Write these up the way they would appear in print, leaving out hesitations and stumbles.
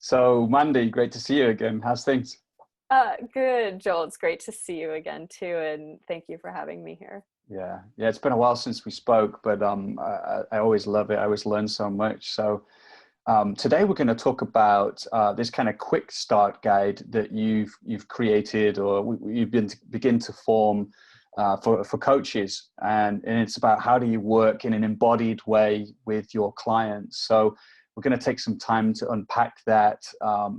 So, Mandy, great to see you again. How's things? Good, Joel. It's great to see you again too, and thank you for having me here. Yeah, it's been a while since we spoke, but I always love it. I always learn so much. So, today we're going to talk about this kind of quick start guide that you've created, or you've been begin to form for coaches, and it's about how do you work in an embodied way with your clients. So we're going to take some time to unpack that.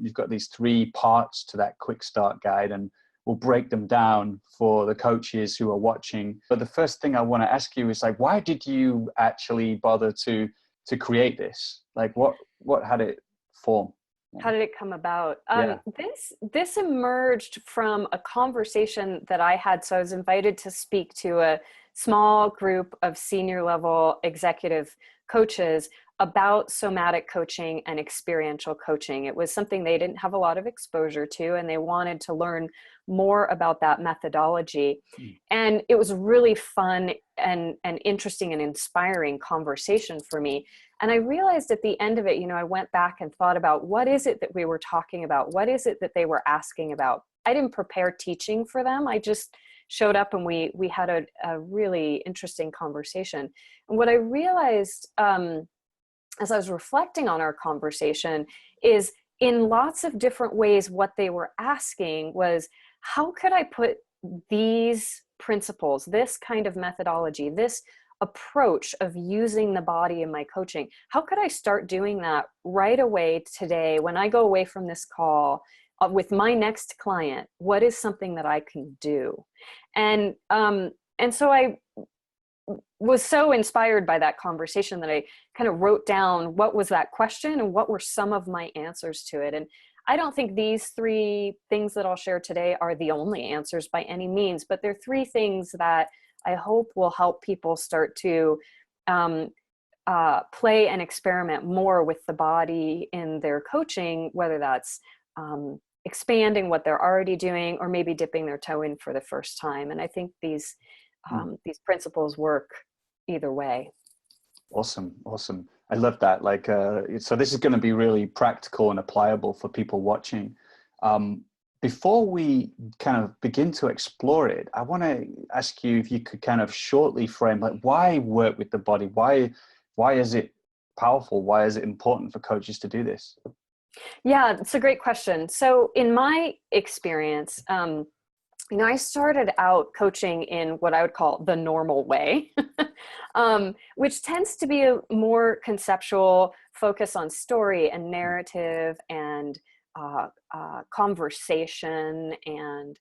You've got these three parts to that quick start guide, and we'll break them down for the coaches who are watching. But the first thing I want to ask you is, like, why did you actually bother to create this? Like, what had it form? How did it come about? Yeah. This emerged from a conversation that I had. So I was invited to speak to a small group of senior level executive coaches about somatic coaching and experiential coaching. It was something they didn't have a lot of exposure to, and they wanted to learn more about that methodology. Mm. And it was really fun and interesting and inspiring conversation for me. And I realized at the end of it, I went back and thought about, what is it that we were talking about? What is it that they were asking about? I didn't prepare teaching for them. I just showed up and we had a really interesting conversation. And what I realized as I was reflecting on our conversation is, in lots of different ways, what they were asking was, how could I put these principles, this kind of methodology, this approach of using the body in my coaching, how could I start doing that right away today when I go away from this call with my next client? What is something that I can do? And so I was so inspired by that conversation that I kind of wrote down what was that question and what were some of my answers to it. And I don't think these three things that I'll share today are the only answers by any means, but they're three things that I hope will help people start to play and experiment more with the body in their coaching, whether that's expanding what they're already doing or maybe dipping their toe in for the first time. And I think these principles work either way. Awesome. I love that. Like, so this is going to be really practical and applicable for people watching. Before we kind of begin to explore it, I want to ask you if you could kind of shortly frame, like, why work with the body? Why is it powerful? Why is it important for coaches to do this? Yeah, it's a great question. So in my experience, I started out coaching in what I would call the normal way, which tends to be a more conceptual focus on story and narrative and conversation and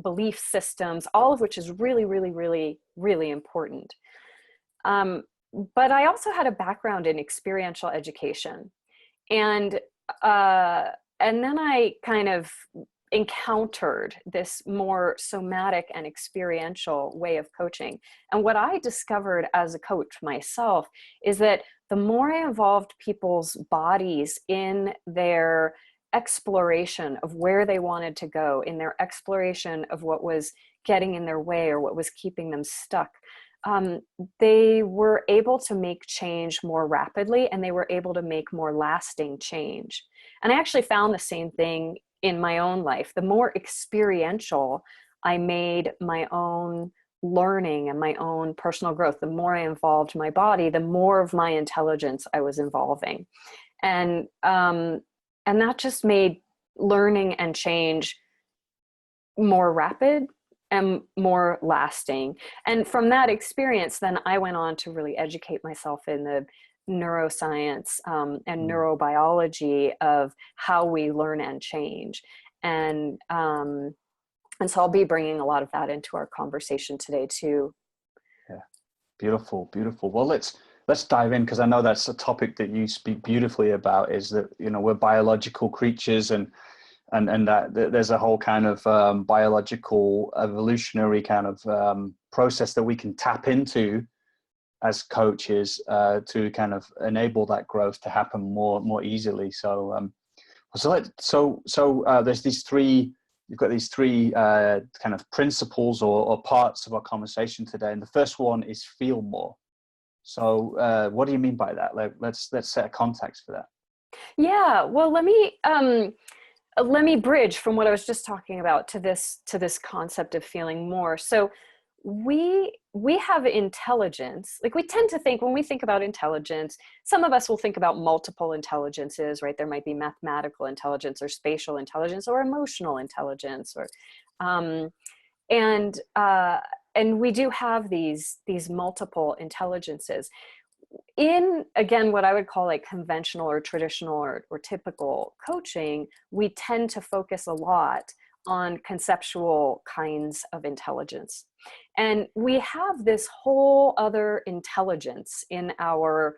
belief systems, all of which is really, really, really, really important. But I also had a background in experiential education, and then I kind of encountered this more somatic and experiential way of coaching. And what I discovered as a coach myself is that the more I involved people's bodies in their exploration of where they wanted to go, in their exploration of what was getting in their way or what was keeping them stuck, they were able to make change more rapidly, and they were able to make more lasting change. And I actually found the same thing in my own life. The more experiential I made my own learning and my own personal growth, the more I involved my body, the more of my intelligence I was involving. And that just made learning and change more rapid and more lasting. And from that experience, then I went on to really educate myself in the neuroscience and neurobiology of how we learn and change. And so I'll be bringing a lot of that into our conversation today too. Yeah, beautiful. Well, let's dive in, because I know that's a topic that you speak beautifully about. Is that we're biological creatures, and that there's a whole kind of biological evolutionary kind of process that we can tap into as coaches to kind of enable that growth to happen more easily. So there's these three. You've got these three kind of principles or parts of our conversation today, and the first one is feel more. So what do you mean by that? Like, let's set a context for that. Yeah, well, let me bridge from what I was just talking about to this concept of feeling more. So we have intelligence. Like, we tend to think, when we think about intelligence, some of us will think about multiple intelligences, right? There might be mathematical intelligence or spatial intelligence or emotional intelligence, or um, and and we do have these multiple intelligences. In, again, what I would call like conventional or traditional or typical coaching, we tend to focus a lot on conceptual kinds of intelligence. And we have this whole other intelligence in our,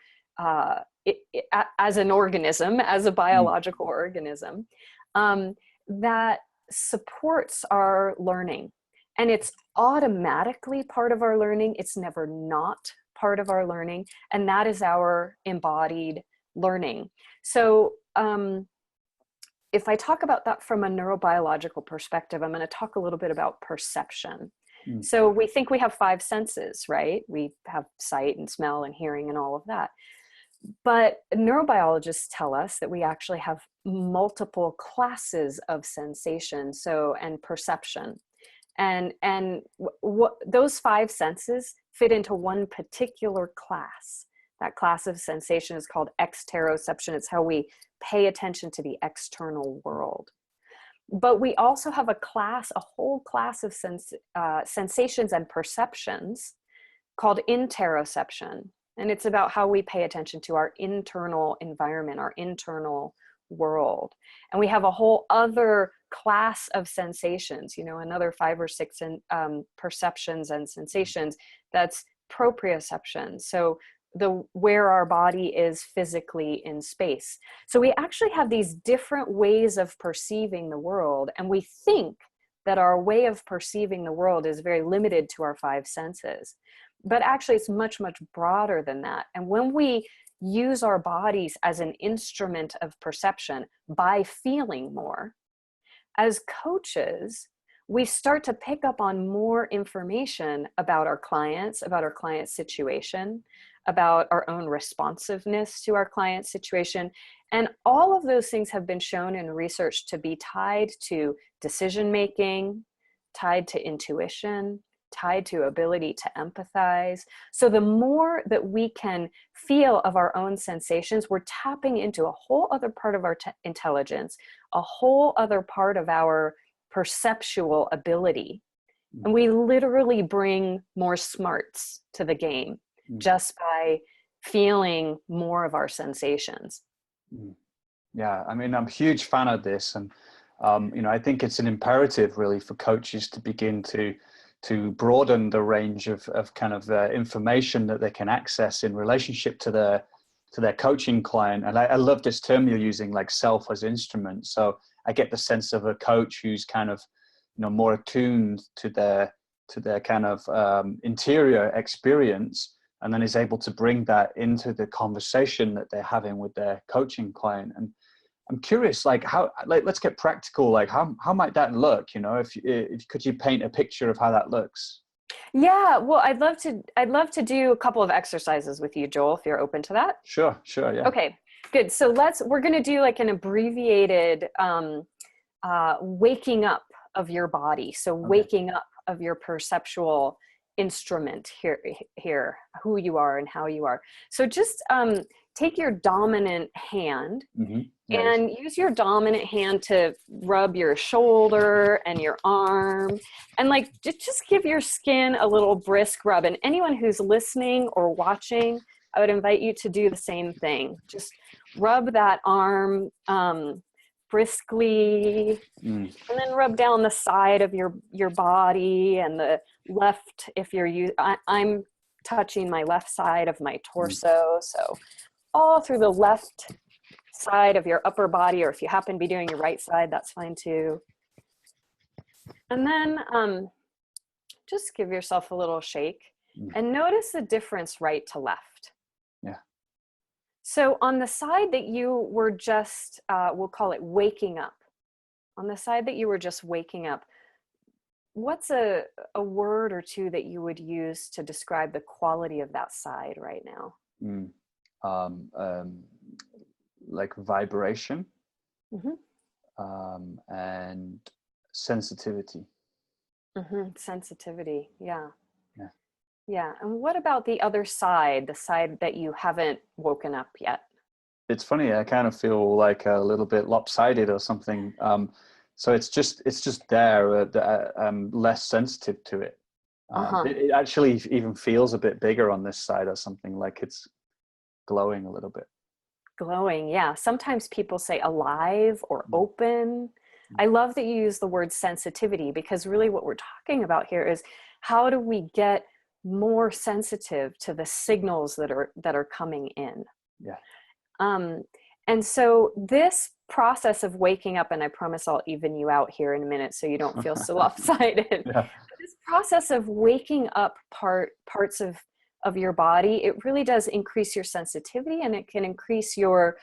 as an organism, as a Mm, biological organism, um, that supports our learning. And it's automatically part of our learning. It's never not part of our learning. And that is our embodied learning. So if I talk about that from a neurobiological perspective, I'm going to talk a little bit about perception. mm, So we think we have five senses, right? We have sight and smell and hearing and all of that. But neurobiologists tell us that we actually have multiple classes of sensation, so, and perception. And what those five senses fit into one particular class. That class of sensation is called exteroception. It's how we pay attention to the external world. But we also have a whole class of sensations and perceptions called interoception. And it's about how we pay attention to our internal environment, our internal world. And we have a whole other class of sensations, another five or six perceptions and sensations, that's proprioception. So where our body is physically in space. So we actually have these different ways of perceiving the world, and we think that our way of perceiving the world is very limited to our five senses. But actually, it's much, much broader than that. And when we use our bodies as an instrument of perception by feeling more, as coaches, we start to pick up on more information about our clients, about our client situation, about our own responsiveness to our client situation. And all of those things have been shown in research to be tied to decision making, tied to intuition, tied to ability to empathize. So the more that we can feel of our own sensations, we're tapping into a whole other part of our intelligence, a whole other part of our perceptual ability. mm, And we literally bring more smarts to the game mm, just by feeling more of our sensations. mm. Yeah, I mean, I'm a huge fan of this, and I think it's an imperative really for coaches to begin to broaden the range of kind of information that they can access in relationship to their coaching client. And I love this term you're using, like self as instrument. So I get the sense of a coach who's kind of more attuned to their kind of interior experience, and then is able to bring that into the conversation that they're having with their coaching client. And I'm curious, like let's get practical. Like how might that look? If could you paint a picture of how that looks? Yeah, well, I'd love to do a couple of exercises with you, Joel, if you're open to that. Sure, yeah. Okay, good. So we're going to do like an abbreviated waking up of your body. So Okay. waking up of your perceptual instrument here, who you are and how you are. So just take your dominant hand, Mm-hmm. Yeah. and use your dominant hand to rub your shoulder and your arm, and like just give your skin a little brisk rub. And anyone who's listening or watching, I would invite you to do the same thing. Just rub that arm briskly, Mm, and then rub down the side of your body, and the left, if I'm touching my left side of my mm, torso, so all through the left side of your upper body, or if you happen to be doing your right side, that's fine too. And then just give yourself a little shake mm. and notice the difference right to left. Yeah. So on the side that you were just, we'll call it waking up, on the side that you were just waking up, what's a word or two that you would use to describe the quality of that side right now? Mm. Um, um, like vibration, Mm-hmm. and sensitivity. Mm-hmm. Sensitivity. Yeah. Yeah. Yeah. And what about the other side, the side that you haven't woken up yet? It's funny. I kind of feel like a little bit lopsided or something. So it's just there. I'm less sensitive to it. Uh-huh. It actually even feels a bit bigger on this side or something, like it's glowing a little bit. Glowing. Yeah. Sometimes people say alive or Mm. open. I love that you use the word sensitivity, because really what we're talking about here is how do we get more sensitive to the signals that are coming in. Yeah. Um, and so this process of waking up, and I promise I'll even you out here in a minute so you don't feel so lopsided. Yeah. This process of waking up parts of your body, it really does increase your sensitivity, and it can increase your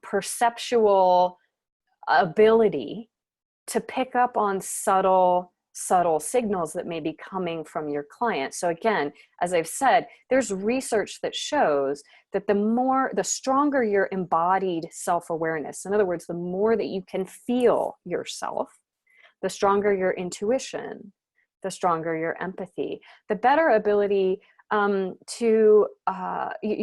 perceptual ability to pick up on subtle signals that may be coming from your client. So again, as I've said, there's research that shows that the stronger your embodied self-awareness, in other words, the more that you can feel yourself, the stronger your intuition, the stronger your empathy, the better ability you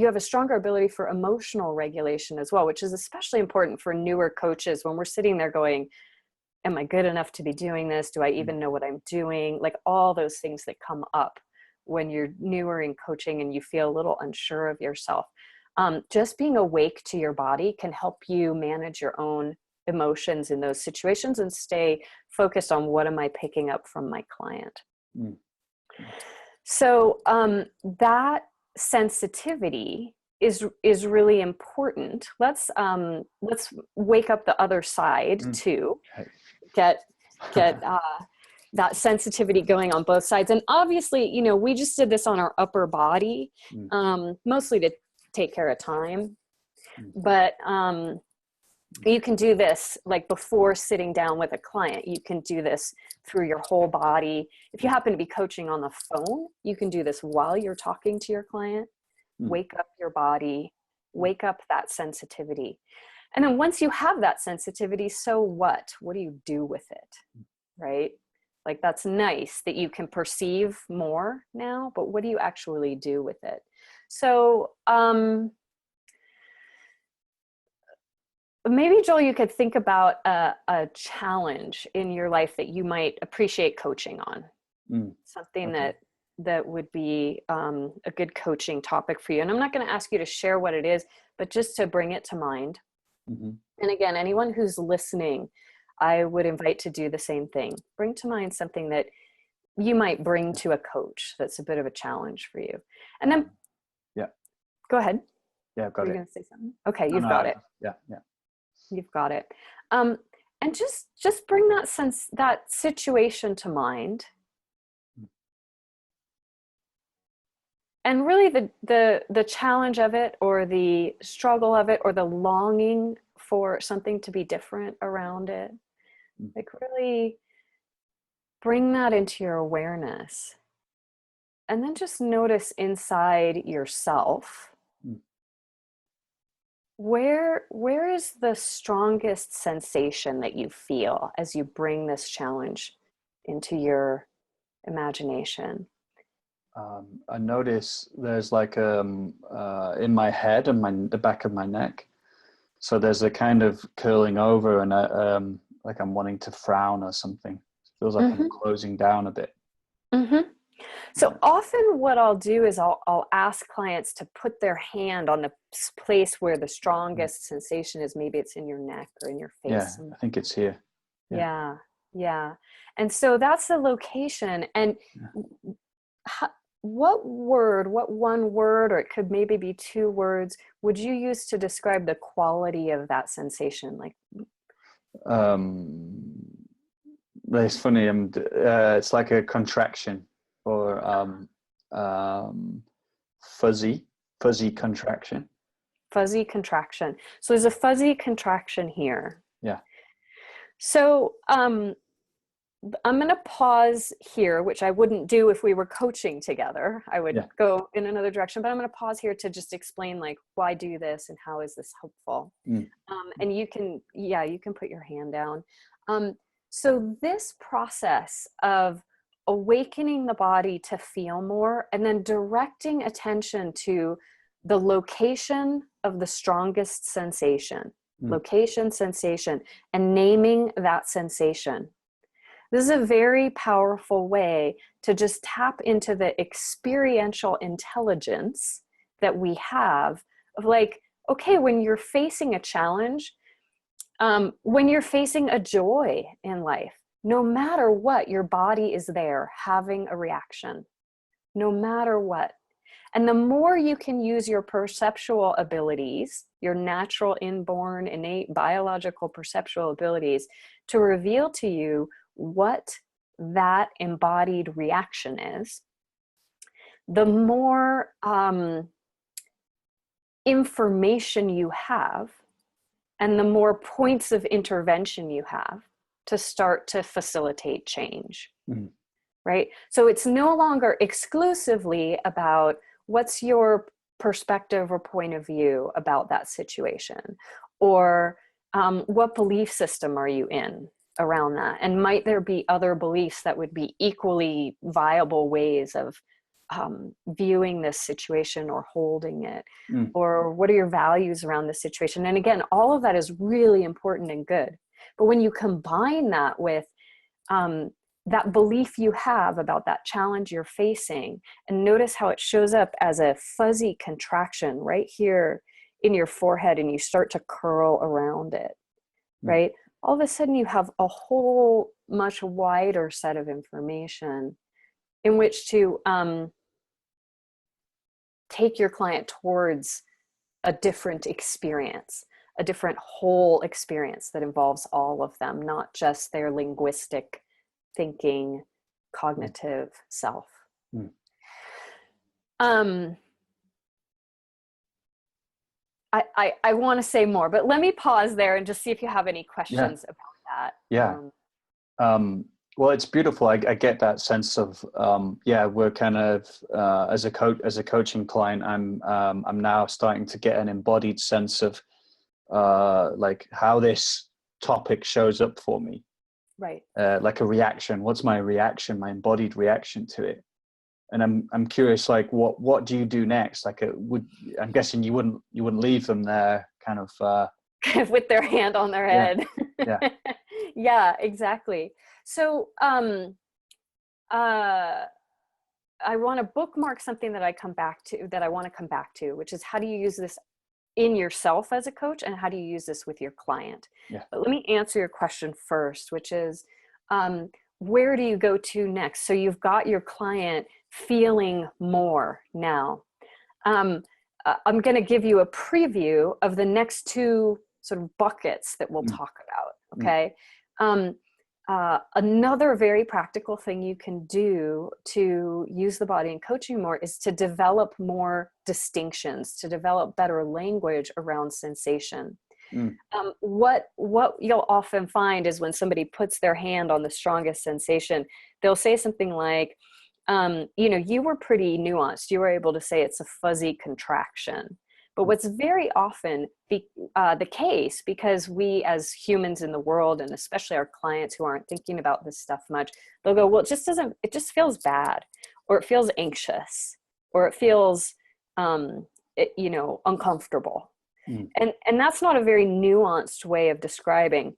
have a stronger ability for emotional regulation as well, which is especially important for newer coaches when we're sitting there going, am I good enough to be doing this? Do I Mm. even know what I'm doing? Like all those things that come up when you're newer in coaching and you feel a little unsure of yourself. Just being awake to your body can help you manage your own emotions in those situations and stay focused on what am I picking up from my client. Mm. So that sensitivity is really important. Let's wake up the other side Mm. too. Okay. Get that sensitivity going on both sides. And obviously, we just did this on our upper body, Mm. mostly to take care of time. Mm. But you can do this like before sitting down with a client. You can do this through your whole body. If you happen to be coaching on the phone, you can do this while you're talking to your client. Mm. Wake up your body, wake up that sensitivity. And then once you have that sensitivity, so what? What do you do with it? Right? Like that's nice that you can perceive more now, but what do you actually do with it? So maybe Joel, you could think about a challenge in your life that you might appreciate coaching on. Mm. Something Okay. that would be a good coaching topic for you. And I'm not going to ask you to share what it is, but just to bring it to mind. Mm-hmm. And again, anyone who's listening, I would invite to do the same thing. Bring to mind something that you might bring to a coach that's a bit of a challenge for you. And then Yeah. go ahead. Yeah, I've got Were you it. going to say something? Okay, No, you've got no, it. yeah, yeah. You've got it. And just bring that situation to mind. And really the challenge of it, or the struggle of it, or the longing for something to be different around it. Mm. Like really bring that into your awareness. And then just notice inside yourself, Mm. where is the strongest sensation that you feel as you bring this challenge into your imagination? I notice there's like in my head and the back of my neck. So there's a kind of curling over, and like I'm wanting to frown or something. It feels like I'm Mm-hmm. closing down a bit. Mm-hmm. Yeah. So often what I'll do is I'll ask clients to put their hand on the place where the Mm. strongest sensation is. Maybe it's in your neck or in your Yeah, face. I think it's here. Yeah. Yeah, yeah. And so that's the location. And Yeah. what one word, or it could maybe be two words, would you use to describe the quality of that sensation? Like, Um, it's funny. It's like a contraction, or um, fuzzy contraction. fuzzy contraction. So there's a fuzzy contraction here. Yeah. So I'm going to pause here, which I wouldn't do if we were coaching together. I would Yeah. go in another direction, but I'm going to pause here to just explain like, why do this and how is this helpful? Mm. And you can, yeah, you can put your hand down. So this process of awakening the body to feel more and then directing attention to the location of the strongest sensation, location, sensation, and naming that sensation. This is a very powerful way to just tap into the experiential intelligence that we have of like, okay, when you're facing a challenge, when you're facing a joy in life, no matter what, your body is there having a reaction, no matter what. And the more you can use your perceptual abilities, your natural, inborn, innate, biological perceptual abilities to reveal to you what that embodied reaction is, the more information you have and the more points of intervention you have to start to facilitate change, right? So it's no longer exclusively about what's your perspective or point of view about that situation, or what belief system are you in around that? And might there be other beliefs that would be equally viable ways of viewing this situation or holding it? Or what are your values around this situation? And again, all of that is really important and good. But when you combine that with that belief you have about that challenge you're facing, and notice how it shows up as a fuzzy contraction right here in your forehead, and you start to curl around it, right? All of a sudden you have a whole much wider set of information in which to take your client towards a different experience, a different whole experience that involves all of them, not just their linguistic thinking, cognitive self. I want to say more, but let me pause there and just see if you have any questions about that. Yeah. Well, it's beautiful. I get that sense of, we're kind of, as a coaching client, I'm now starting to get an embodied sense of like how this topic shows up for me. Right. Like a reaction. What's my reaction, my embodied reaction to it? And I'm curious, like, what do you do next? Like, I'm guessing you wouldn't leave them there kind of with their hand on their head. Yeah. Yeah, exactly. So I want to bookmark something that I want to come back to, which is how do you use this in yourself as a coach, and how do you use this with your client? Yeah. But let me answer your question first, which is, where do you go to next? So you've got your client feeling more now. I'm going to give you a preview of the next two sort of buckets that we'll talk about. Okay. Another very practical thing you can do to use the body in coaching more is to develop more distinctions, to develop better language around sensation. What you'll often find is when somebody puts their hand on the strongest sensation, they'll say something like, you were pretty nuanced. You were able to say it's a fuzzy contraction. But what's very often the case, because we as humans in the world, and especially our clients who aren't thinking about this stuff much, they'll go, well, it just feels bad, or it feels anxious, or it feels, uncomfortable. And that's not a very nuanced way of describing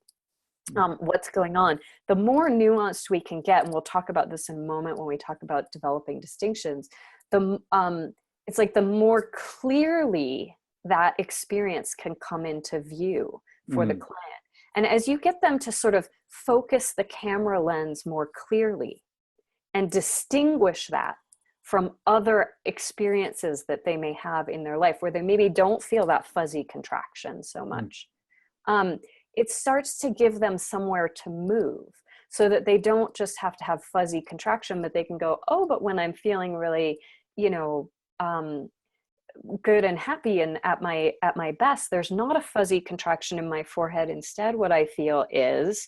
what's going on. The more nuanced we can get, and we'll talk about this in a moment when we talk about developing distinctions, it's like the more clearly that experience can come into view for the client. And as you get them to sort of focus the camera lens more clearly and distinguish that from other experiences that they may have in their life where they maybe don't feel that fuzzy contraction so much, it starts to give them somewhere to move, so that they don't just have to have fuzzy contraction, but they can go, oh, but when I'm feeling really, good and happy and at my best, there's not a fuzzy contraction in my forehead. Instead, what I feel is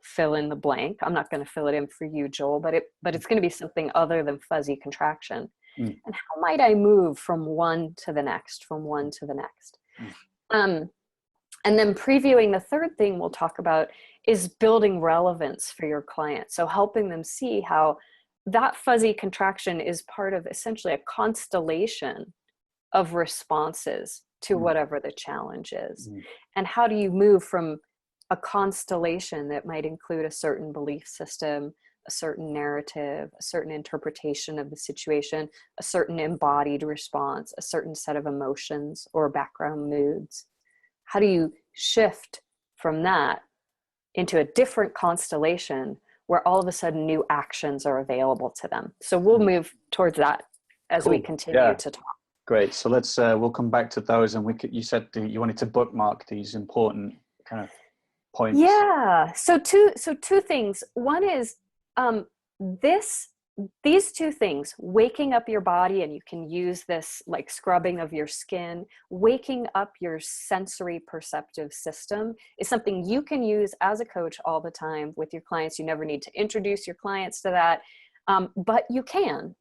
fill in the blank. I'm not going to fill it in for you, Joel, but it's going to be something other than fuzzy contraction. Mm. And how might I move from one to the next, from one to the next? Mm. And then previewing, the third thing we'll talk about is building relevance for your client. So helping them see how that fuzzy contraction is part of essentially a constellation of responses to whatever the challenge is. And how do you move from a constellation that might include a certain belief system, a certain narrative, a certain interpretation of the situation, a certain embodied response, a certain set of emotions or background moods? How do you shift from that into a different constellation where all of a sudden new actions are available to them? So we'll move towards that as we continue to talk. Great. So let's we'll come back to those, and you said you wanted to bookmark these important kind of points. Yeah. So two things. One is these two things, waking up your body, and you can use this like scrubbing of your skin, waking up your sensory perceptive system is something you can use as a coach all the time with your clients. You never need to introduce your clients to that, but you can,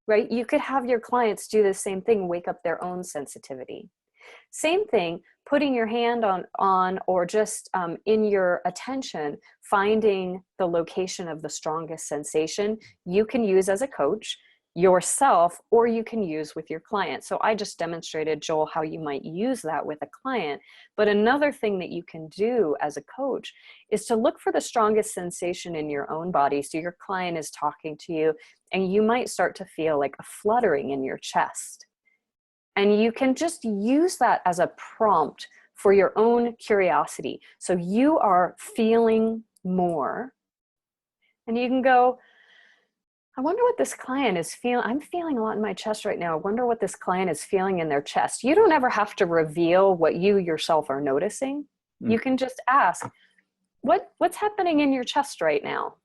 right? You could have your clients do the same thing, wake up their own sensitivity. Same thing, putting your hand on or just in your attention, finding the location of the strongest sensation you can use as a coach yourself, or you can use with your client. So I just demonstrated, Joel, how you might use that with a client. But another thing that you can do as a coach is to look for the strongest sensation in your own body. So your client is talking to you, and you might start to feel like a fluttering in your chest. And you can just use that as a prompt for your own curiosity. So you are feeling more, and you can go, I wonder what this client is feeling. I'm feeling a lot in my chest right now. I wonder what this client is feeling in their chest. You don't ever have to reveal what you yourself are noticing. You can just ask, what's happening in your chest right now?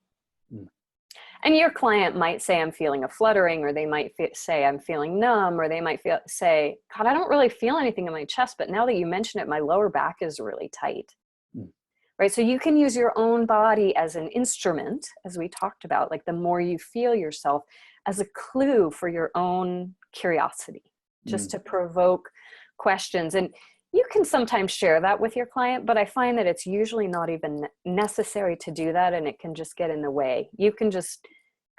And your client might say, I'm feeling a fluttering, or they might say, I'm feeling numb, or they might say, God, I don't really feel anything in my chest, but now that you mention it, my lower back is really tight. Right? So you can use your own body as an instrument, as we talked about, like the more you feel yourself, as a clue for your own curiosity, just to provoke questions. And you can sometimes share that with your client, but I find that it's usually not even necessary to do that, and it can just get in the way. You can just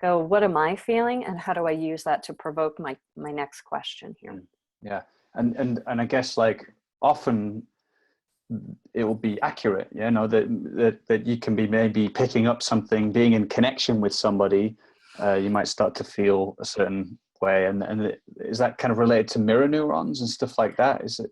go, what am I feeling, and how do I use that to provoke my next question here? Yeah. And I guess like often it will be accurate, you know, that you can be maybe picking up something, being in connection with somebody, you might start to feel a certain way. And is that kind of related to mirror neurons and stuff like that? Is it?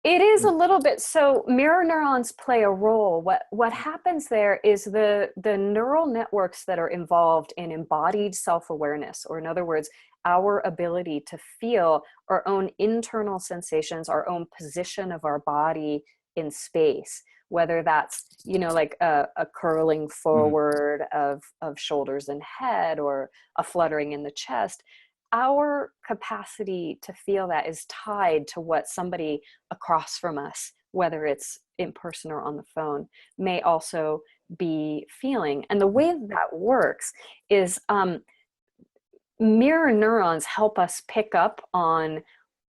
It is a little bit. So mirror neurons play a role. What happens there is the neural networks that are involved in embodied self-awareness, or in other words, our ability to feel our own internal sensations, our own position of our body in space, whether that's, you know, like a curling forward of shoulders and head, or a fluttering in the chest. Our capacity to feel that is tied to what somebody across from us, whether it's in person or on the phone, may also be feeling. And the way that works is mirror neurons help us pick up on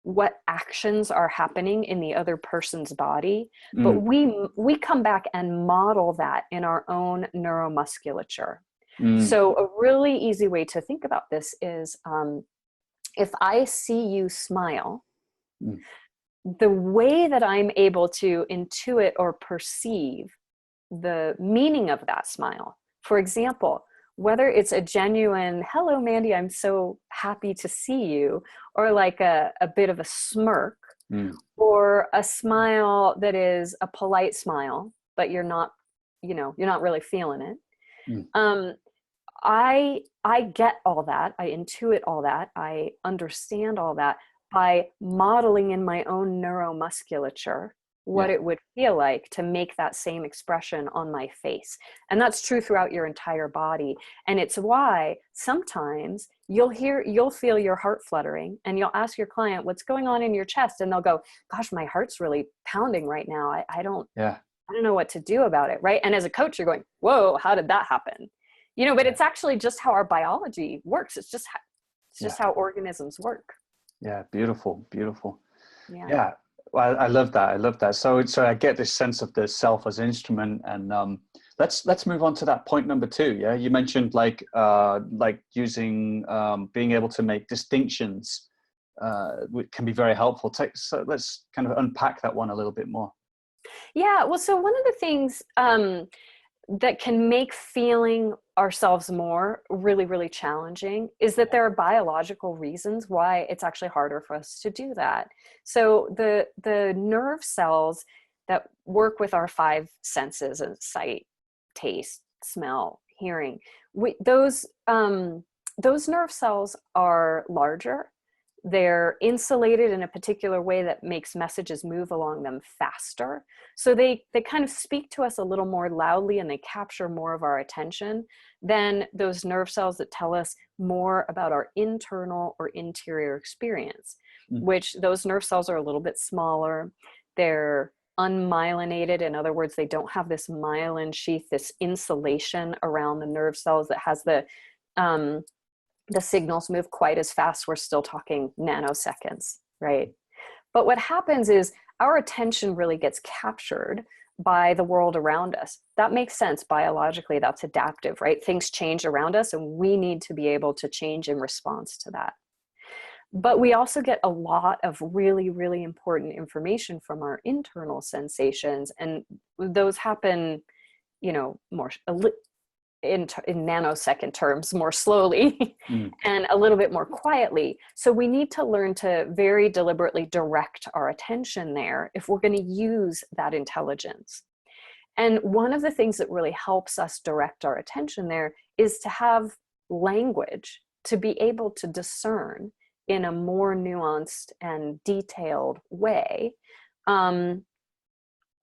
what actions are happening in the other person's body, but we come back and model that in our own neuromusculature. So a really easy way to think about this is, if I see you smile, the way that I'm able to intuit or perceive the meaning of that smile, for example, whether it's a genuine, hello, Mandy, I'm so happy to see you, or like a bit of a smirk, or a smile that is a polite smile, but you're not really feeling it. I get all that. I intuit all that. I understand all that by modeling in my own neuromusculature what it would feel like to make that same expression on my face. And that's true throughout your entire body. And it's why sometimes you'll feel your heart fluttering, and you'll ask your client, what's going on in your chest? And they'll go, gosh, my heart's really pounding right now. I I don't know what to do about it, right? And as a coach, you're going, whoa, how did that happen? You know, but it's actually just how our biology works. It's just how organisms work. Yeah, beautiful, beautiful. Yeah. Yeah, well, I love that. I love that. So I get this sense of the self as instrument, and let's move on to that point number 2. Yeah, you mentioned like using being able to make distinctions can be very helpful. So let's kind of unpack that one a little bit more. Yeah. Well, so one of the things that can make feeling ourselves more really, really challenging is that there are biological reasons why it's actually harder for us to do that. So the nerve cells that work with our 5 senses of sight, taste, smell, hearing, those nerve cells are larger. They're insulated in a particular way that makes messages move along them faster. So they kind of speak to us a little more loudly, and they capture more of our attention than those nerve cells that tell us more about our internal or interior experience, which those nerve cells are a little bit smaller. They're unmyelinated. In other words, they don't have this myelin sheath, this insulation around the nerve cells that has the signals move quite as fast. We're still talking nanoseconds, right? But what happens is our attention really gets captured by the world around us. That makes sense biologically. That's adaptive, right? Things change around us, and we need to be able to change in response to that. But we also get a lot of really, really important information from our internal sensations, and those happen, you know, more in nanosecond terms, more slowly and a little bit more quietly. So we need to learn to very deliberately direct our attention there if we're going to use that intelligence. And one of the things that really helps us direct our attention there is to have language, to be able to discern in a more nuanced and detailed way,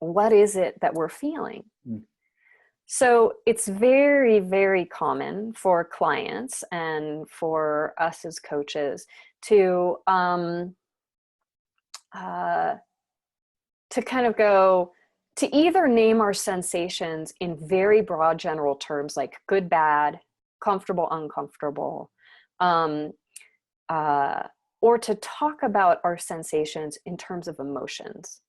what is it that we're feeling? So it's very, very common for clients and for us as coaches to kind of go to either name our sensations in very broad general terms like good, bad, comfortable, uncomfortable, or to talk about our sensations in terms of emotions.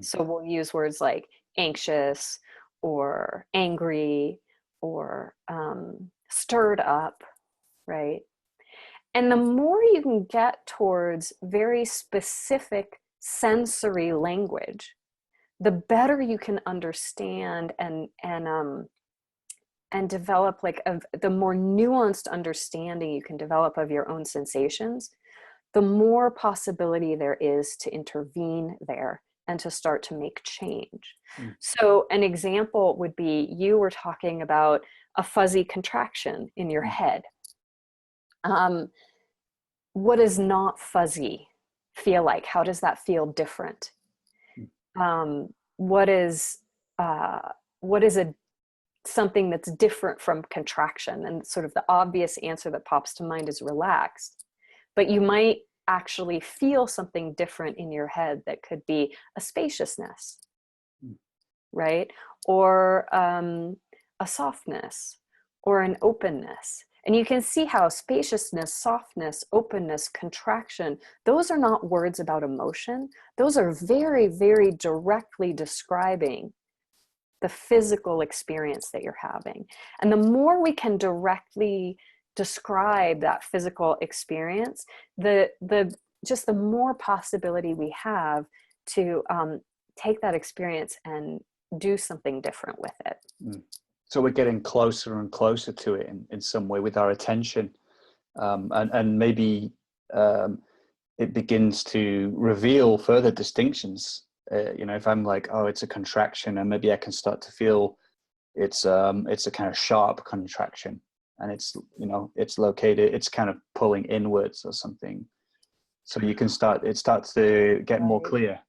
So we'll use words like anxious, or angry, or stirred up, right? And the more you can get towards very specific sensory language, the better you can understand and develop the more nuanced understanding you can develop of your own sensations, the more possibility there is to intervene there and to start to make change. So an example would be, you were talking about a fuzzy contraction in your head. What does not fuzzy feel like? How does that feel different? What is something that's different from contraction? And sort of the obvious answer that pops to mind is relaxed. But you might actually feel something different in your head that could be a spaciousness, right? Or a softness, or an openness. And you can see how spaciousness, softness, openness, contraction, those are not words about emotion. Those are very, very directly describing the physical experience that you're having. And the more we can directly describe that physical experience, the more possibility we have to take that experience and do something different with it. So we're getting closer and closer to it in some way with our attention, and maybe it begins to reveal further distinctions. If I'm like, oh, it's a contraction, and maybe I can start to feel it's a kind of sharp contraction, and it's located, it's kind of pulling inwards or something. So it starts to get more clear.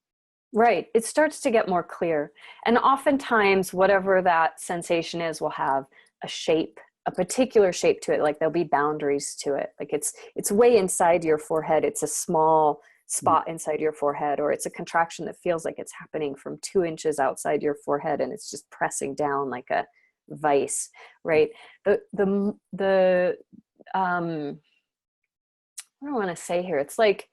Right. It starts to get more clear. And oftentimes, whatever that sensation is will have a shape, a particular shape to it. Like there'll be boundaries to it. Like it's way inside your forehead. It's a small spot inside your forehead, or it's a contraction that feels like it's happening from 2 inches outside your forehead and it's just pressing down like a vice, right? What do I want to say here? It's like,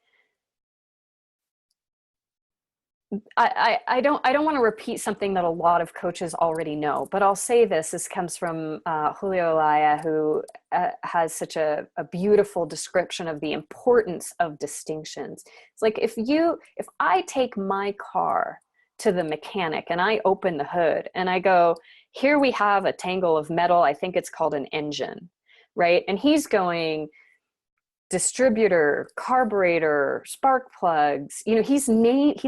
I don't want to repeat something that a lot of coaches already know, but I'll say this. This comes from Julio Laya, who has such a beautiful description of the importance of distinctions. It's like if I take my car to the mechanic and I open the hood and I go, here we have a tangle of metal, I think it's called an engine, right? And he's going, distributor, carburetor, spark plugs, he's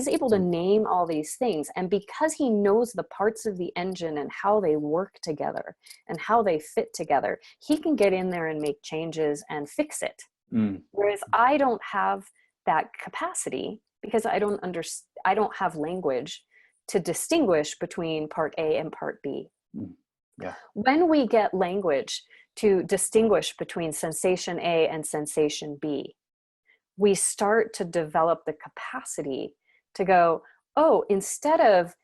able to name all these things. And because he knows the parts of the engine and how they work together and how they fit together, he can get in there and make changes and fix it. Whereas I don't have that capacity because I don't have language to distinguish between part A and part B. Yeah. When we get language to distinguish between sensation A and sensation B, we start to develop the capacity to go, oh, instead of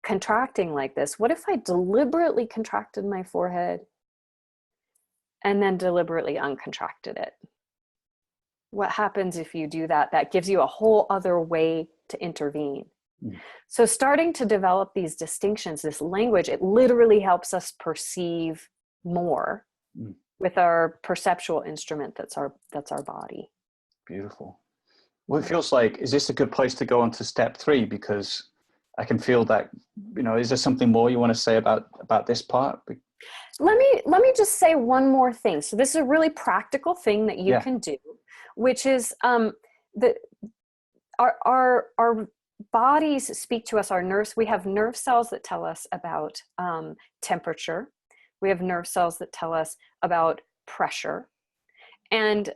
contracting like this, what if I deliberately contracted my forehead and then deliberately uncontracted it? What happens if you do that? That gives you a whole other way to intervene. So starting to develop these distinctions, this language, it literally helps us perceive more with our perceptual instrument that's our body. Beautiful. Well, it feels like, is this a good place to go on to step 3? Because I can feel that, is there something more you want to say about this part? Let me just say one more thing. So this is a really practical thing that you can do, which is our bodies speak to us. We have nerve cells that tell us about temperature. We have nerve cells that tell us about pressure. And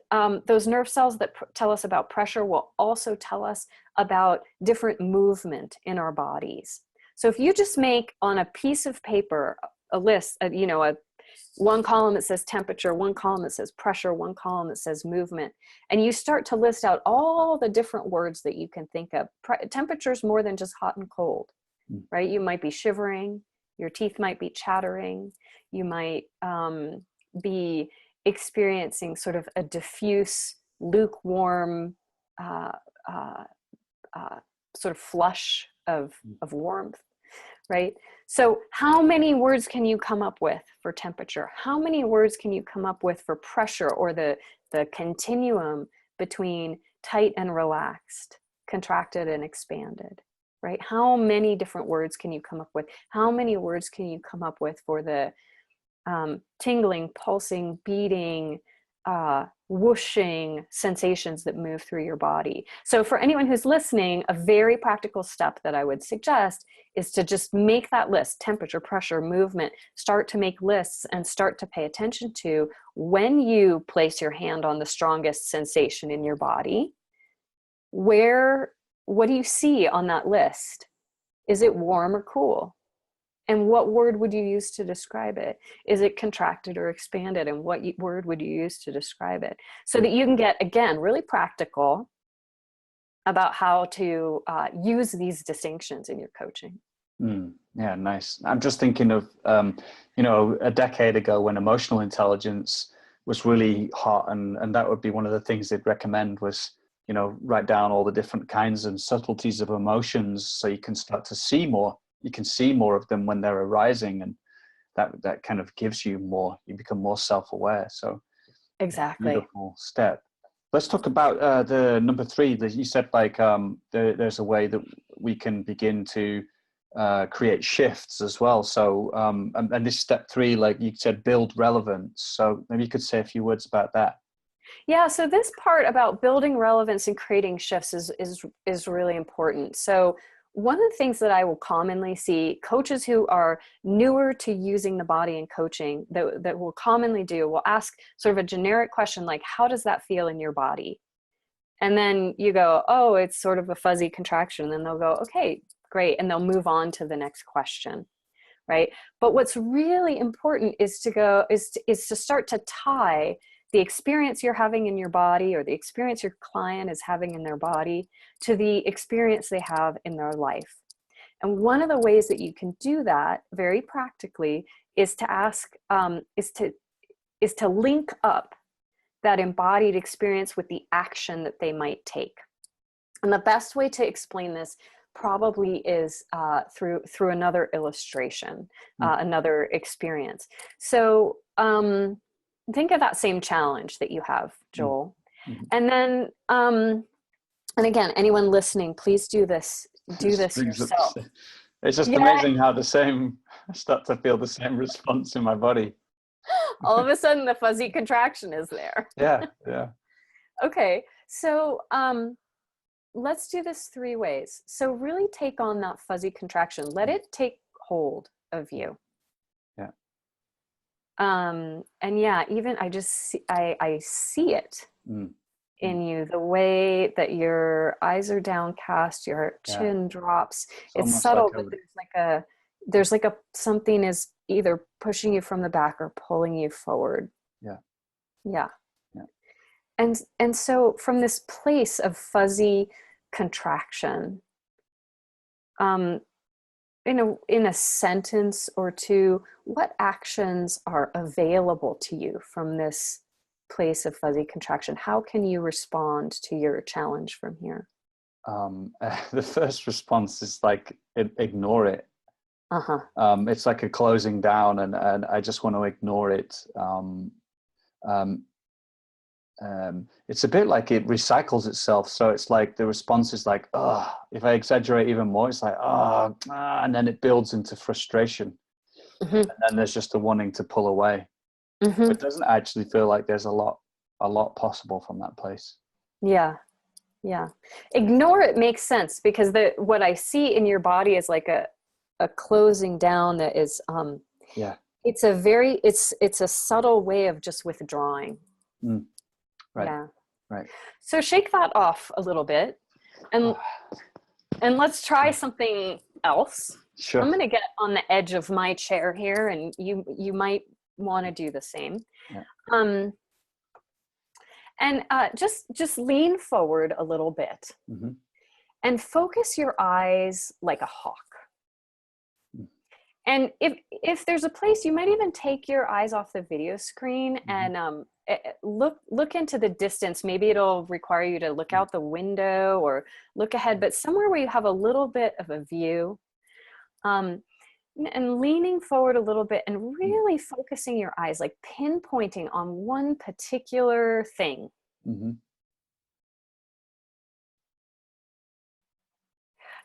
those nerve cells that tell us about pressure will also tell us about different movement in our bodies. So if you just make on a piece of paper a list, one column that says temperature, one column that says pressure, one column that says movement, and you start to list out all the different words that you can think of. Temperature is more than just hot and cold, right? You might be shivering, your teeth might be chattering, you might be experiencing sort of a diffuse, lukewarm, sort of flush of warmth, right? So how many words can you come up with for temperature? How many words can you come up with for pressure, or the continuum between tight and relaxed, contracted and expanded, right? How many different words can you come up with? How many words can you come up with for the tingling, pulsing, beating, whooshing sensations that move through your body? So for anyone who's listening, a very practical step that I would suggest is to just make that list: temperature, pressure, movement. Start to make lists and start to pay attention to, when you place your hand on the strongest sensation in your body, what do you see on that list? Is it warm or cool? And what word would you use to describe it? Is it contracted or expanded? And what word would you use to describe it? So that you can get, again, really practical about how to use these distinctions in your coaching. Yeah, nice. I'm just thinking of, a decade ago when emotional intelligence was really hot, and that would be one of the things they'd recommend was, write down all the different kinds and subtleties of emotions so you can start to see more. You can see more of them when they're arising, and that kind of gives you more. You become more self-aware. So exactly, beautiful step. Let's talk about the number 3 that you said. Like there's a way that we can begin to create shifts as well. So and this step 3, like you said, build relevance. So maybe you could say a few words about that. Yeah, so this part about building relevance and creating shifts is really important. So one of the things that I will commonly see coaches who are newer to using the body in coaching that will commonly do will ask sort of a generic question like, how does that feel in your body? And then you go, oh, it's sort of a fuzzy contraction. And then they'll go, okay, great. And they'll move on to the next question, right? But what's really important is to start to tie the experience you're having in your body, or the experience your client is having in their body, to the experience they have in their life. And one of the ways that you can do that very practically is to ask, is to link up that embodied experience with the action that they might take. And the best way to explain this probably is through another illustration, another experience. So think of that same challenge that you have, Joel. And then, and again, anyone listening, please do this yourself. It's just amazing how I start to feel the same response in my body. All of a sudden the fuzzy contraction is there. Yeah. Okay, so let's do this 3 ways. So really take on that fuzzy contraction. Let it take hold of you. Yeah. And yeah, even I see it in you, the way that your eyes are downcast, your chin drops. It's subtle, but there's like a something is either pushing you from the back or pulling you forward. Yeah. And so from this place of fuzzy contraction, in a sentence or two, what actions are available to you from this place of fuzzy contraction? How can you respond to your challenge from here? The first response is like, ignore it. It's like a closing down, and I just want to ignore it. It's a bit like it recycles itself. So it's like the response is like, oh, if I exaggerate even more, it's like, and then it builds into frustration. And then there's just a wanting to pull away. It doesn't actually feel like there's a lot possible from that place. Yeah. Ignore it makes sense, because what I see in your body is like a closing down that is, it's a subtle way of just withdrawing. Right. So shake that off a little bit, and let's try something else. Sure. I'm going to get on the edge of my chair here, and you might want to do the same. And just lean forward a little bit, and focus your eyes like a hawk. And if there's a place, you might even take your eyes off the video screen and look into the distance. Maybe it'll require you to look out the window or look ahead, but somewhere where you have a little bit of a view. And leaning forward a little bit and really focusing your eyes, like pinpointing on one particular thing.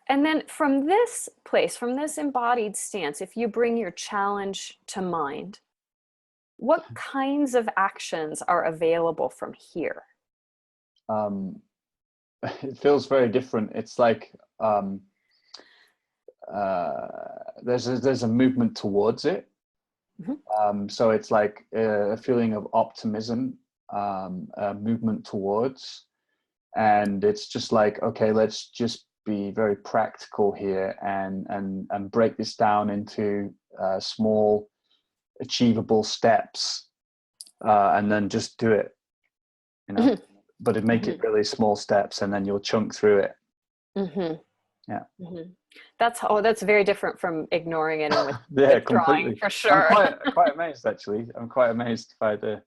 And then from this place, from this embodied stance, if you bring your challenge to mind, what kinds of actions are available from here? It feels very different. It's like there's a movement towards it. So it's like a feeling of optimism, a movement towards, and it's just like, okay, let's just be very practical here and break this down into small achievable steps, and then just do it, but it make it really small steps, and then you'll chunk through it. That's very different from ignoring it and yeah, withdrawing, completely. for sure. I'm quite amazed, actually. I'm quite amazed by the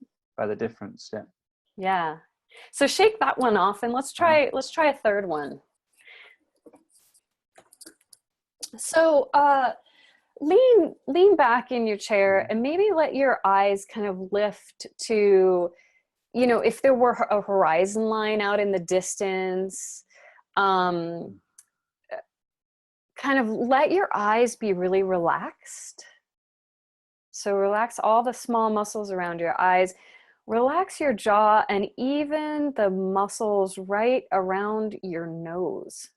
difference. Yeah. So shake that one off, and let's try a third one. So lean back in your chair and maybe let your eyes kind of lift to, if there were a horizon line out in the distance, kind of let your eyes be really relaxed. So relax all the small muscles around your eyes, relax your jaw, and even the muscles right around your nose.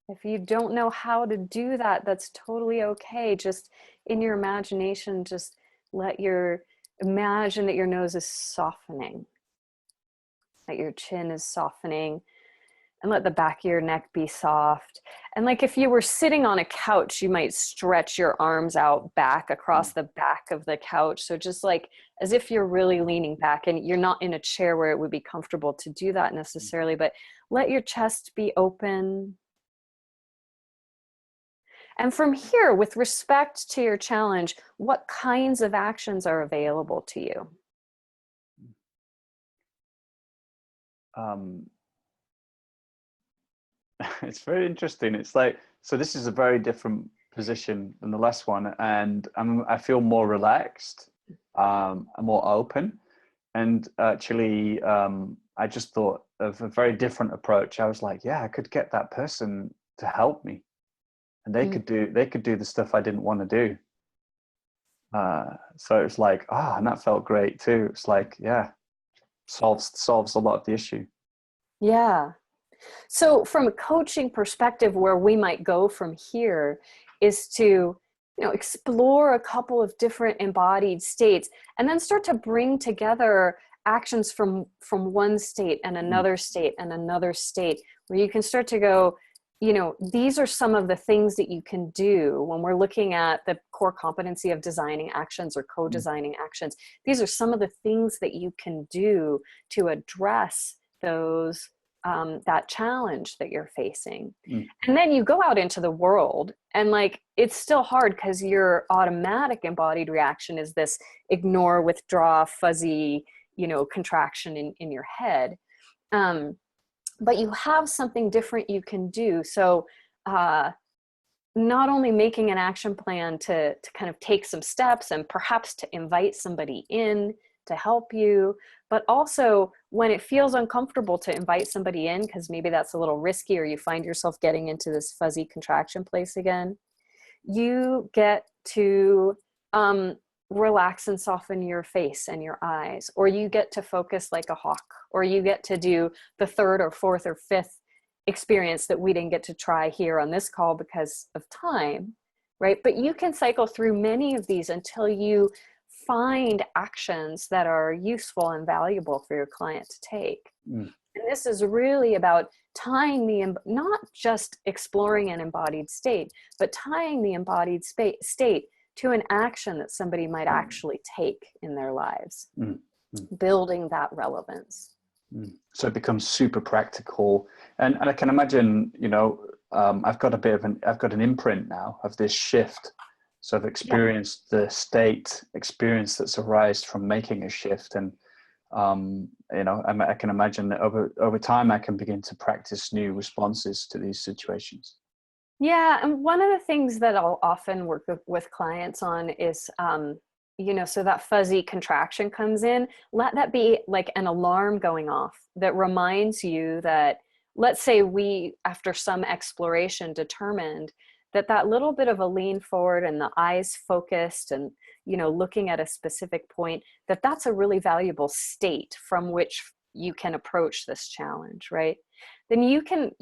If you don't know how to do that, that's totally okay. Just in your imagination, just imagine that your nose is softening, that your chin is softening. and let the back of your neck be soft. And like if you were sitting on a couch, you might stretch your arms out back across the back of the couch. So just like as if you're really leaning back, and you're not in a chair where it would be comfortable to do that necessarily, but let your chest be open. And from here, with respect to your challenge, what kinds of actions are available to you? It's very interesting. It's like, so this is a very different position than the last one, and I feel more relaxed, I'm more open, and actually, I just thought of a very different approach. I was like, yeah, I could get that person to help me, and they could do the stuff I didn't want to do. So it's like, and that felt great too. It's like, yeah, solves a lot of the issue. Yeah. So from a coaching perspective, where we might go from here is to, explore a couple of different embodied states, and then start to bring together actions from one state and another state and another state, where you can start to go, these are some of the things that you can do when we're looking at the core competency of designing actions or co-designing actions. These are some of the things that you can do to address those that challenge that you're facing. And then you go out into the world, and like, it's still hard because your automatic embodied reaction is this ignore, withdraw, fuzzy, contraction in your head. But you have something different you can do. So not only making an action plan to kind of take some steps and perhaps to invite somebody in to help you, but also when it feels uncomfortable to invite somebody in, because maybe that's a little risky, or you find yourself getting into this fuzzy contraction place again, you get to relax and soften your face and your eyes, or you get to focus like a hawk, or you get to do the third or fourth or fifth experience that we didn't get to try here on this call because of time, right? But you can cycle through many of these until you find actions that are useful and valuable for your client to take. And this is really about tying not just exploring an embodied state, but tying the embodied state to an action that somebody might actually take in their lives, building that relevance. So it becomes super practical. And I can imagine, I've got an imprint now of this shift. So I've experienced the state experience that's arised from making a shift. And, I can imagine that over time, I can begin to practice new responses to these situations. Yeah. And one of the things that I'll often work with clients on is, so that fuzzy contraction comes in, let that be like an alarm going off that reminds you that, let's say we, after some exploration, determined that little bit of a lean forward and the eyes focused and, looking at a specific point, that's a really valuable state from which you can approach this challenge, right? Then you can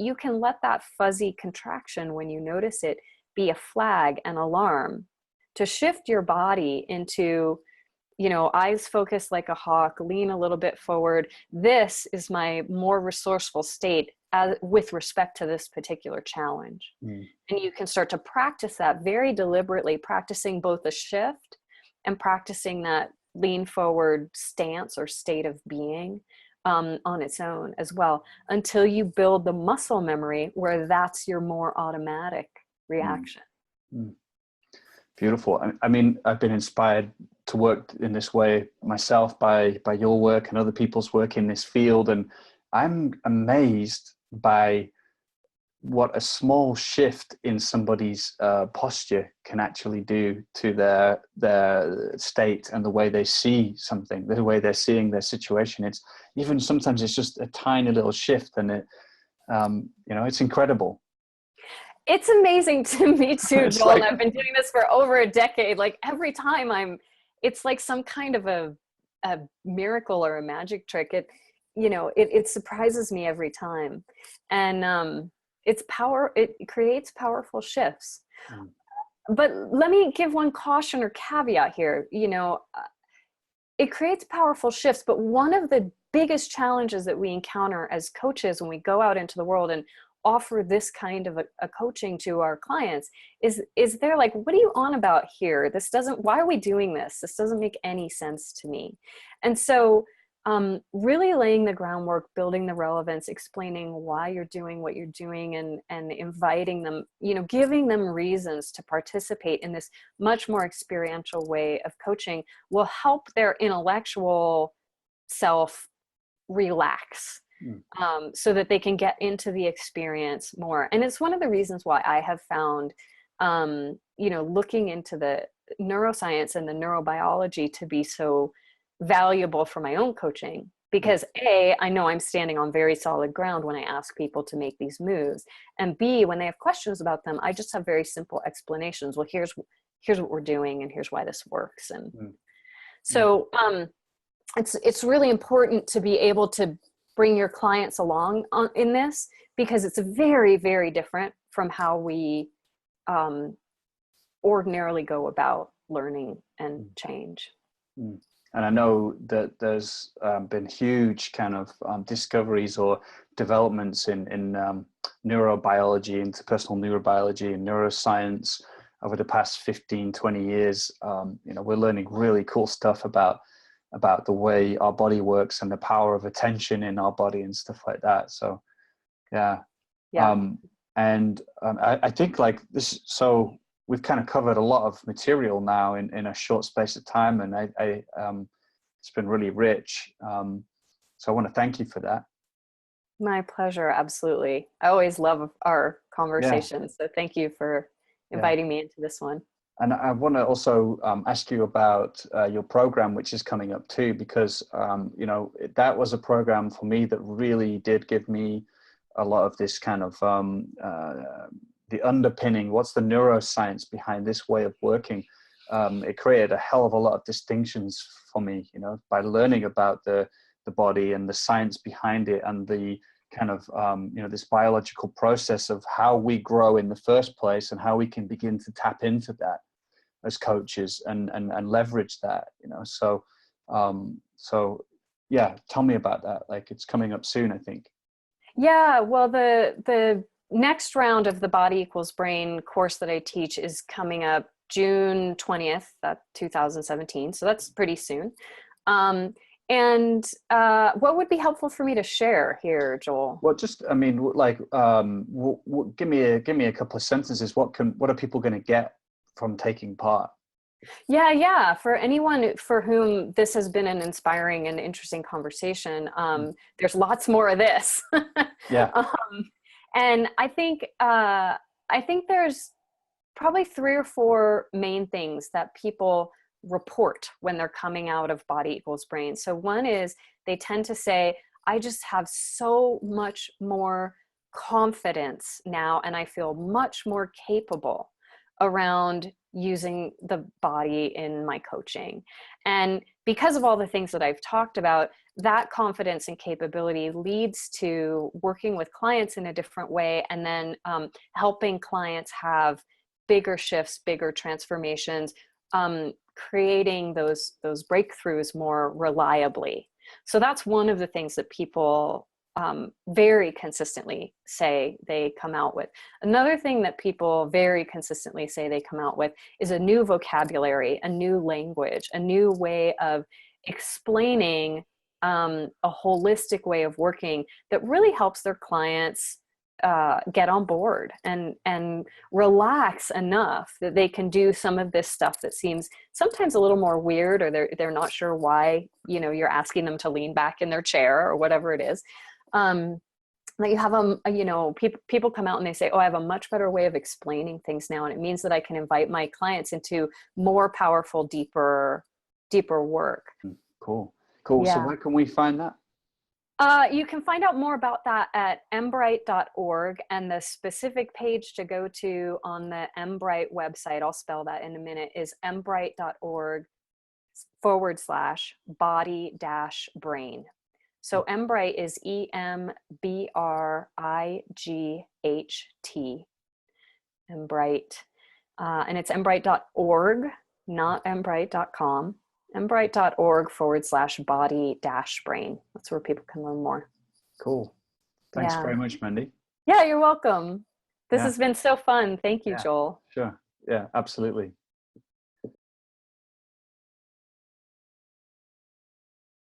let that fuzzy contraction, when you notice it, be a flag, an alarm to shift your body into, eyes focused like a hawk, lean a little bit forward. This is my more resourceful state with respect to this particular challenge. And you can start to practice that very deliberately, practicing both a shift and practicing that lean forward stance or state of being on its own as well, until you build the muscle memory where that's your more automatic reaction. Beautiful. I mean, I've been inspired to work in this way myself by your work and other people's work in this field. And I'm amazed by what a small shift in somebody's posture can actually do to their state and the way they see something, the way they're seeing their situation. It's even sometimes it's just a tiny little shift, and it, it's incredible. It's amazing to me too, Joel. I've been doing this for over a decade. Like every time it's like some kind of a miracle or a magic trick. It surprises me every time. And it creates powerful shifts. But let me give one caution or caveat here. It creates powerful shifts, but one of the biggest challenges that we encounter as coaches when we go out into the world and offer this kind of a coaching to our clients is they're like, what are you on about here? This doesn't, why are we doing this? This doesn't make any sense to me. And so really laying the groundwork, building the relevance, explaining why you're doing what you're doing, and inviting them, you know, giving them reasons to participate in this much more experiential way of coaching will help their intellectual self relax, so that they can get into the experience more. And it's one of the reasons why I have found, you know, looking into the neuroscience and the neurobiology to be so valuable for my own coaching, because A, I know I'm standing on very solid ground when I ask people to make these moves, and B, when they have questions about them, I just have very simple explanations. Well, here's what we're doing, and here's why this works. And so it's really important to be able to bring your clients along in this, because it's very, very different from how we ordinarily go about learning and change. And I know that there's been huge kind of discoveries or developments in neurobiology, interpersonal neurobiology and neuroscience over the past 15, 20 years. You know, we're learning really cool stuff about the way our body works and the power of attention in our body and stuff like that. So, yeah. I think like this, so we've kind of covered a lot of material now in a short space of time, and it's been really rich. So I want to thank you for that. My pleasure. Absolutely. I always love our conversations. So thank you for inviting me into this one. And I want to also ask you about your program, which is coming up too, because, you know, that was a program for me that really did give me a lot of this kind of the underpinning, what's the neuroscience behind this way of working. It created a hell of a lot of distinctions for me, you know, by learning about the body and the science behind it, and the kind of, you know, this biological process of how we grow in the first place, and how we can begin to tap into that as coaches and leverage that, you know. So yeah, tell me about that. Like, it's coming up soon, I think. Yeah, well, the next round of the Body Equals Brain course that I teach is coming up June 20th, 2017. So that's pretty soon. What would be helpful for me to share here, Joel? Well, just, I mean, like, give me a couple of sentences. What are people going to get from taking part? Yeah. For anyone for whom this has been an inspiring and interesting conversation, there's lots more of this. Yeah. And I think there's probably 3 or 4 main things that people report when they're coming out of Body Equals Brain. So one is they tend to say, I just have so much more confidence now, and I feel much more capable around using the body in my coaching. And because of all the things that I've talked about, that confidence and capability leads to working with clients in a different way, and then helping clients have bigger shifts, bigger transformations, creating those breakthroughs more reliably. So that's one of the things that people very consistently say they come out with. Another thing that people very consistently say they come out with is a new vocabulary, a new language, a new way of explaining a holistic way of working that really helps their clients get on board and relax enough that they can do some of this stuff that seems sometimes a little more weird, or they're not sure why, you know, you're asking them to lean back in their chair or whatever it is. That you have you know, people come out and they say, oh, I have a much better way of explaining things now, and it means that I can invite my clients into more powerful, deeper work. Cool. Yeah. So where can we find that? You can find out more about that at embright.org, and the specific page to go to on the Embright website, I'll spell that in a minute, is embright.org/body-brain. So Embright is EMBRIGHT, Embright, and it's embright.org, not embright.com. Embright.org/body-brain. That's where people can learn more. Cool. Thanks very much, Mandy. Yeah, you're welcome. This Yeah. has been so fun. Thank you, Yeah. Joel. Sure. Yeah, absolutely.